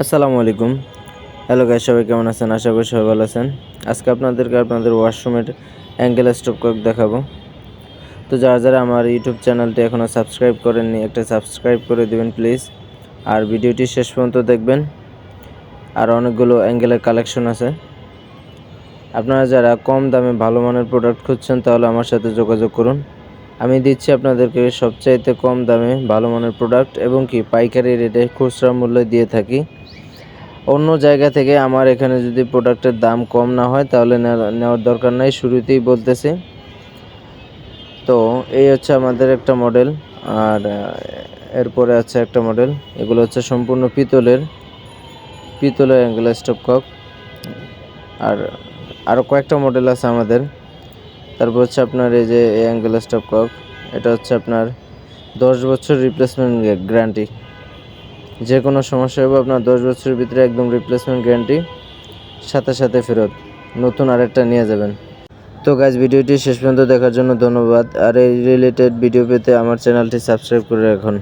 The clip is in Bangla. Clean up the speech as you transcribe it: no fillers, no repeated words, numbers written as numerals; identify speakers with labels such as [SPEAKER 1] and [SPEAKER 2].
[SPEAKER 1] আসসালামু আলাইকুম। হ্যালো গাইস, সবাই কেমন আছেন? আশা করি সবাই ভালো আছেন। আজকে আপনাদেরকে আপনাদের ওয়াশরুমের অ্যাঙ্গেল স্টপকক দেখাবো। তো যারা আমার ইউটিউব চ্যানেলটি এখনও সাবস্ক্রাইব করেননি, একটা সাবস্ক্রাইব করে দিবেন প্লিজ। আর ভিডিওটি শেষ পর্যন্ত দেখবেন। আর অনেকগুলো অ্যাঙ্গেলের কালেকশন আছে। আপনারা যারা কম দামে ভালো মানের প্রোডাক্ট খুঁজছেন তাহলে আমার সাথে যোগাযোগ করুন। আমি দিচ্ছি আপনাদেরকে সবচাইতে কম দামে ভালো মানের প্রোডাক্ট এবং কি পাইকারি রেটে খুচরা মূল্যে দিয়ে থাকি। অন্য জায়গা থেকে আমার এখানে যদি প্রোডাক্টের দাম কম না হয় তাহলে নেওয়ার দরকার নাই, শুরুতেই বলতেছি। তো এই হচ্ছে আমাদের একটা মডেল, আর এরপরে আছে একটা মডেল। এগুলো হচ্ছে সম্পূর্ণ পিতলের অ্যাঙ্গেল স্টপকক। আর আরও কয়েকটা মডেল আছে আমাদের। তারপর হচ্ছে আপনার এই যে অ্যাঙ্গেল স্টপকক, এটা হচ্ছে আপনার 10 বছর রিপ্লেসমেন্ট গ্যারান্টি। যে কোনো সমস্যা হবে আপনার 10 বছরের ভিতরে একদম রিপ্লেসমেন্ট গ্যারান্টি, সাথে সাথে ফেরত, নতুন আরেকটা নিয়ে যাবেন। তো গাইজ, ভিডিওটি শেষ পর্যন্ত দেখার জন্য ধন্যবাদ। আর এই রিলেটেড ভিডিও পেতে আমার চ্যানেলটি সাবস্ক্রাইব করে রাখুন।